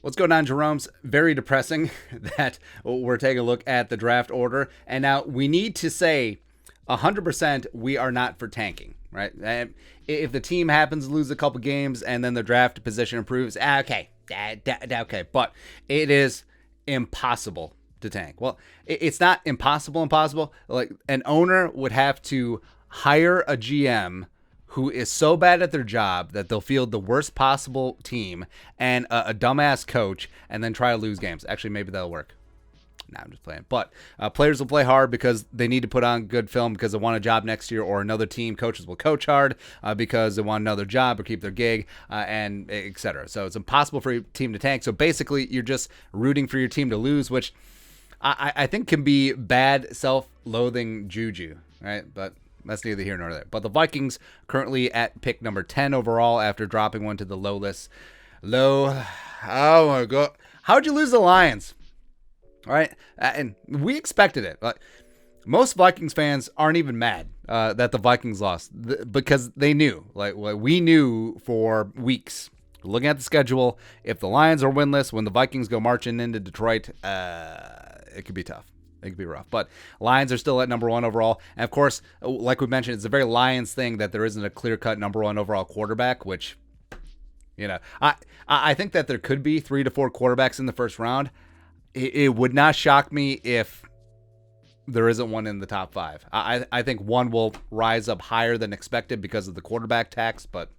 What's going on, Jerome's? Very depressing that we're taking a look at the draft order. And now we need to say 100% we are not for tanking, right? And if the team happens to lose a couple games and then the draft position improves, okay. Okay. But it is impossible to tank. Well, it's not impossible. Like, an owner would have to hire a GM who is so bad at their job that they'll field the worst possible team and a dumbass coach and then try to lose games. Actually, maybe that'll work. Nah, I'm just playing. But players will play hard because they need to put on good film because they want a job next year, or another team. Coaches will coach hard because they want another job or keep their gig, and etc. So it's impossible for your team to tank. So basically, you're just rooting for your team to lose, which I think can be bad self-loathing juju, right? But that's neither here nor there. But the Vikings currently at pick number 10 overall after dropping one to the low list. Oh my God. How'd you lose the Lions? All right. And we expected it. Most Vikings fans aren't even mad that the Vikings lost because they knew. Like we knew for weeks. Looking at the schedule, if the Lions are winless, when the Vikings go marching into Detroit, it could be tough. It could be rough. But Lions are still at number 1 overall. And, of course, like we mentioned, it's a very Lions thing that there isn't a clear-cut number 1 overall quarterback, which, I think that there could be 3 to 4 quarterbacks in the first round. It would not shock me if there isn't one in the top 5. I think one will rise up higher than expected because of the quarterback tax, but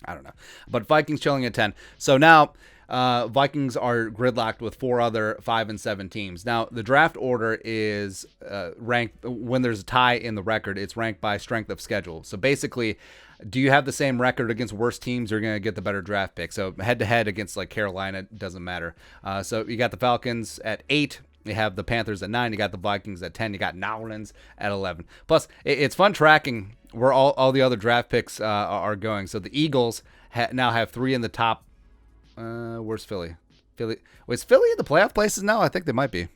I don't know. But Vikings chilling at 10. So now Vikings are gridlocked with 4 other 5 and 7 teams. Now, the draft order is ranked when there's a tie in the record. It's ranked by strength of schedule. So basically, do you have the same record against worse teams? You're going to get the better draft pick. So head to head against like Carolina, it doesn't matter. So you got the Falcons at 8. You have the Panthers at 9. You got the Vikings at 10. You got New Orleans at 11. Plus, it's fun tracking where all the other draft picks are going. So the Eagles now have 3 in the top. Where's Philly? Is Philly in the playoff places now? I think they might be.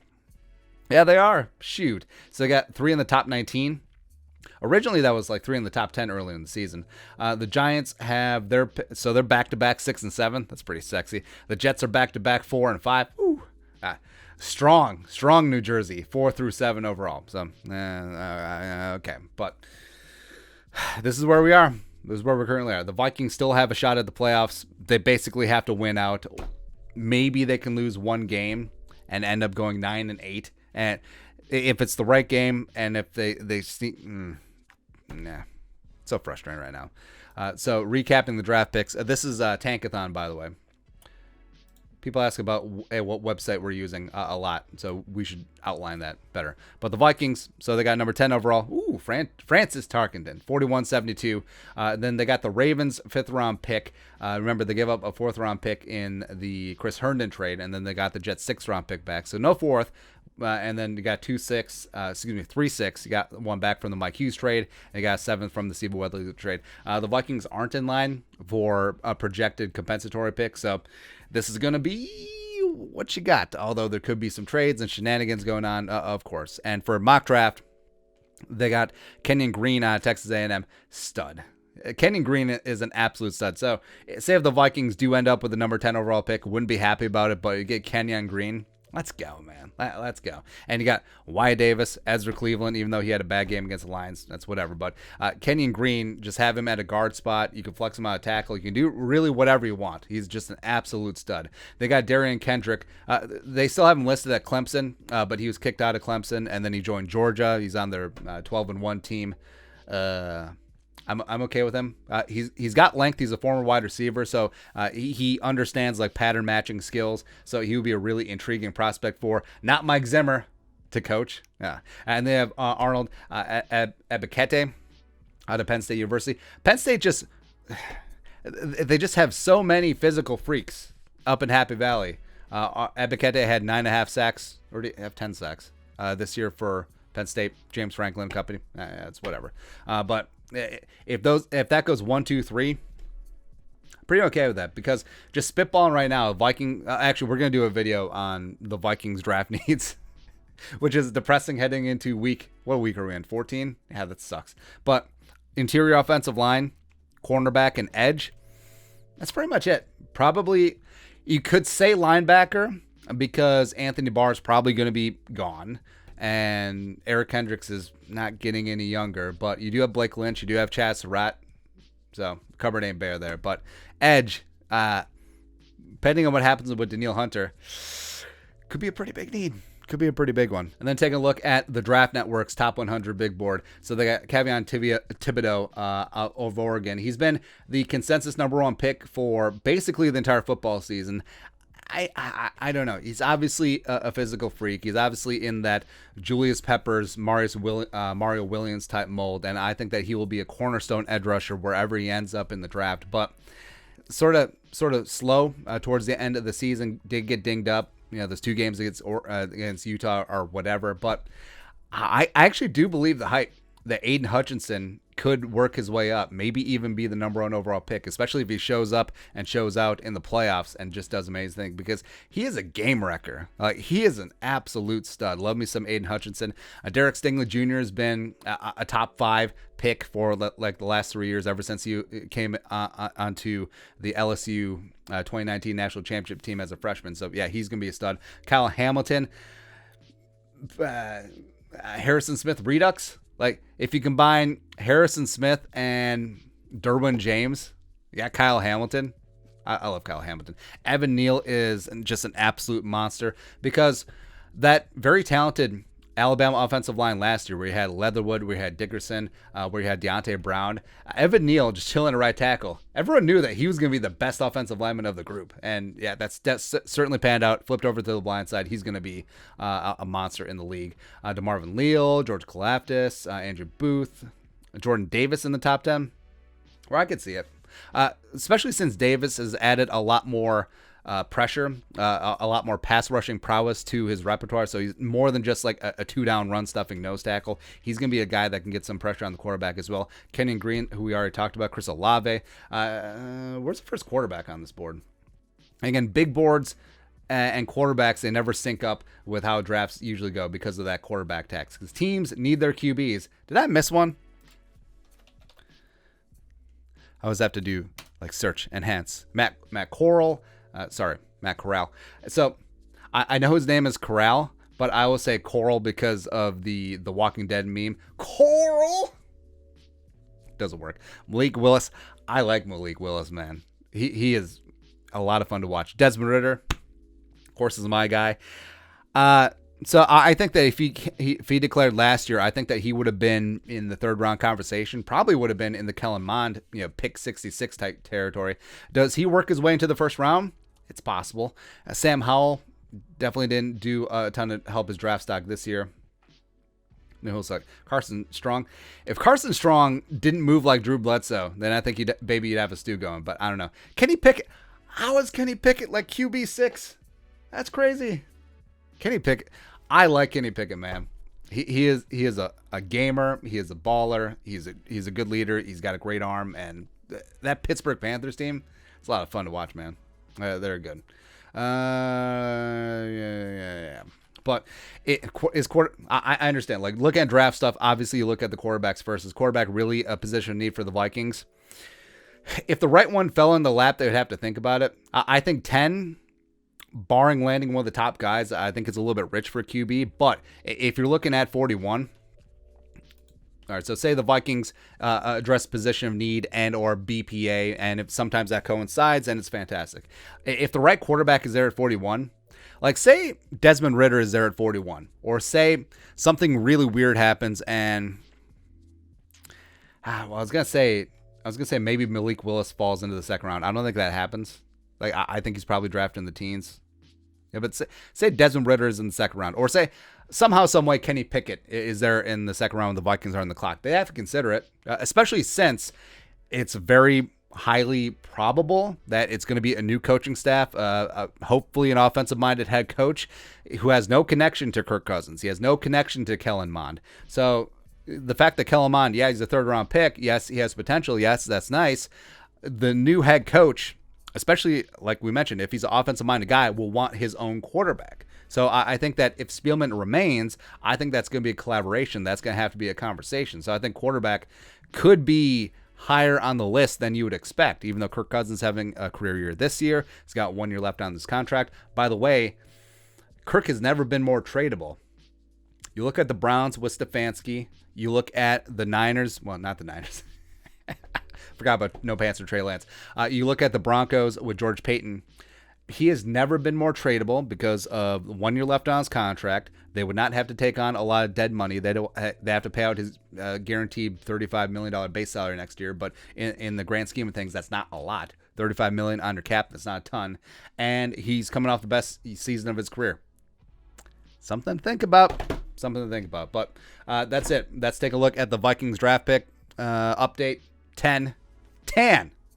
Yeah, they are. Shoot. So they got 3 in the top 19. Originally, that was like 3 in the top 10 early in the season. The Giants have they're back-to-back 6 and 7. That's pretty sexy. The Jets are back-to-back 4 and 5. Ooh. Strong New Jersey, 4 through 7 overall. So, okay. But this is where we are. This is where we currently are. The Vikings still have a shot at the playoffs. They basically have to win out. Maybe they can lose one game and end up going 9 and 8. And if it's the right game, and if they sneak, so frustrating right now. So recapping the draft picks. This is Tankathon, by the way. People ask about what website we're using a lot, so we should outline that better. But the Vikings, so they got number 10 overall. Ooh, Francis Tarkenton, 41-72. Then they got the Ravens 5th-round pick. Remember, they gave up a 4th-round pick in the Chris Herndon trade, and then they got the Jets 6th-round pick back. So no 4th. And then you got 3-6. You got one back from the Mike Hughes trade, and you got 7th from the Steve Wedley trade. The Vikings aren't in line for a projected compensatory pick, so this is going to be what you got, although there could be some trades and shenanigans going on, of course. And for mock draft, they got Kenyon Green out of Texas A&M, stud. Kenyon Green is an absolute stud. So say if the Vikings do end up with the number 10 overall pick, wouldn't be happy about it, but you get Kenyon Green. Let's go, man. Let's go. And you got Wyatt Davis, Ezra Cleveland, even though he had a bad game against the Lions. That's whatever. But Kenyon Green, just have him at a guard spot. You can flex him out of tackle. You can do really whatever you want. He's just an absolute stud. They got Darian Kendrick. They still have him listed at Clemson, but he was kicked out of Clemson, and then he joined Georgia. He's on their 12-1 team. I'm okay with him. He's got length. He's a former wide receiver, so he understands like pattern matching skills. So he would be a really intriguing prospect for not Mike Zimmer to coach. Yeah, and they have Arnold Ebiketie out of Penn State University. Penn State they just have so many physical freaks up in Happy Valley. Ebiketie had 9.5 sacks, or have 10 sacks this year for Penn State. James Franklin Company. It's whatever. But if that goes 1, 2, 3, pretty okay with that, because just spitballing right now, actually we're gonna do a video on the Vikings draft needs, which is depressing heading into what week are we in? 14? Yeah, that sucks. But interior offensive line, cornerback, and edge, that's pretty much it. Probably, You could say linebacker because Anthony Barr is probably going to be gone, and Eric Kendricks is not getting any younger. But you do have Blake Lynch, you do have Chaz Surratt, so cupboard ain't bare there. But edge, depending on what happens with Danielle Hunter, could be a pretty big need. Could be a pretty big one. And then taking a look at the Draft Network's top 100 big board. So they got Kayvon Thibodeau of Oregon. He's been the consensus number one pick for basically the entire football season. I don't know. He's obviously a physical freak. He's obviously in that Julius Peppers, Mario Williams type mold. And I think that he will be a cornerstone edge rusher wherever he ends up in the draft. But sort of slow towards the end of the season. Did get dinged up. Those 2 games against Utah or whatever. But I actually do believe the hype that Aiden Hutchinson could work his way up, maybe even be the number 1 overall pick, especially if he shows up and shows out in the playoffs and just does amazing, because he is a game wrecker. He is an absolute stud. Love me some Aiden Hutchinson. Derek Stingley Jr. has been a top 5 pick for like the last 3 years, ever since he came onto the LSU 2019 national championship team as a freshman. So yeah, he's gonna be a stud. Kyle Hamilton, Harrison Smith Redux. Like, if you combine Harrison Smith and Derwin James, Kyle Hamilton. I love Kyle Hamilton. Evan Neal is just an absolute monster, because that very talented Alabama offensive line last year, where you had Leatherwood, where you had Dickerson, where you had Deontay Brown, Evan Neal just chilling at right tackle. Everyone knew that he was going to be the best offensive lineman of the group. And yeah, that's certainly panned out. Flipped over to the blind side. He's going to be a monster in the league. DeMarvin Leal, George Kalafdis, Andrew Booth, Jordan Davis in the top 10, where I could see it. Especially since Davis has added a lot more pressure, a lot more pass rushing prowess to his repertoire. So he's more than just like a 2-down run stuffing nose tackle. He's going to be a guy that can get some pressure on the quarterback as well. Kenyon Green, who we already talked about, Chris Olave. Where's the first quarterback on this board? Again, big boards and quarterbacks, they never sync up with how drafts usually go because of that quarterback tax. Because teams need their QBs. Did I miss one? I always have to do like search, enhance. Matt Corral. Matt Corral. So I know his name is Corral, but I will say Coral because of the Walking Dead meme. Coral doesn't work. Malik Willis. I like Malik Willis, man. He is a lot of fun to watch. Desmond Ridder, of course, is my guy. So I think that if he declared last year, I think that he would have been in the 3rd round conversation. Probably would have been in the Kellen Mond, pick 66 type territory. Does he work his way into the 1st round? It's possible. Sam Howell definitely didn't do a ton to help his draft stock this year. No, he'll suck. Carson Strong. If Carson Strong didn't move like Drew Bledsoe, then I think you'd have a stew going. But I don't know. Kenny Pickett. How is Kenny Pickett like QB6? That's crazy. Kenny Pickett. I like Kenny Pickett, man. He is a gamer. He is a baller. He's a good leader. He's got a great arm, and that Pittsburgh Panthers team, it's a lot of fun to watch, man. They're good. Yeah. But I understand. Like, looking at draft stuff, obviously you look at the quarterbacks first. Is quarterback really a position of need for the Vikings? If the right one fell in the lap, they would have to think about it. I think 10, barring landing one of the top guys, I think it's a little bit rich for QB. But if you're looking at 41, all right, so say the Vikings address position of need and or BPA, and if sometimes that coincides, and it's fantastic. If the right quarterback is there at 41, like say Desmond Ridder is there at 41, or say something really weird happens and I was gonna say maybe Malik Willis falls into the 2nd round. I don't think that happens. Like, I think he's probably drafted in the teens. Yeah, but say Desmond Ridder is in the 2nd round, or say somehow, some way, Kenny Pickett is there in the 2nd round when the Vikings are on the clock. They have to consider it, especially since it's very highly probable that it's going to be a new coaching staff, hopefully an offensive-minded head coach who has no connection to Kirk Cousins. He has no connection to Kellen Mond. So the fact that Kellen Mond, yeah, he's a 3rd-round pick. Yes, he has potential. Yes, that's nice. The new head coach, especially like we mentioned, if he's an offensive-minded guy, will want his own quarterback. So I think that if Spielman remains, I think that's going to be a collaboration. That's going to have to be a conversation. So I think quarterback could be higher on the list than you would expect, even though Kirk Cousins is having a career year this year. He's got 1 year left on this contract. By the way, Kirk has never been more tradable. You look at the Browns with Stefanski. You look at the Niners. Well, not the Niners. Forgot about no pants or Trey Lance. You look at the Broncos with George Payton. He has never been more tradable because of 1 year left on his contract. They would not have to take on a lot of dead money. They have to pay out his guaranteed $35 million base salary next year. But in the grand scheme of things, that's not a lot. $35 million under cap, that's not a ton. And he's coming off the best season of his career. Something to think about. But that's it. Let's take a look at the Vikings draft pick update. 10.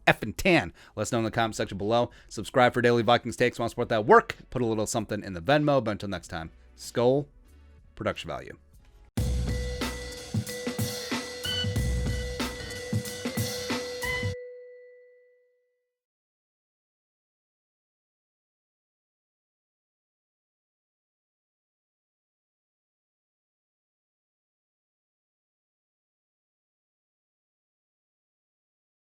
Effing tan. Let us know in the comment section below. Subscribe for daily Vikings takes. Want to support that work? Put a little something in the Venmo. But until next time, Skull Production Value.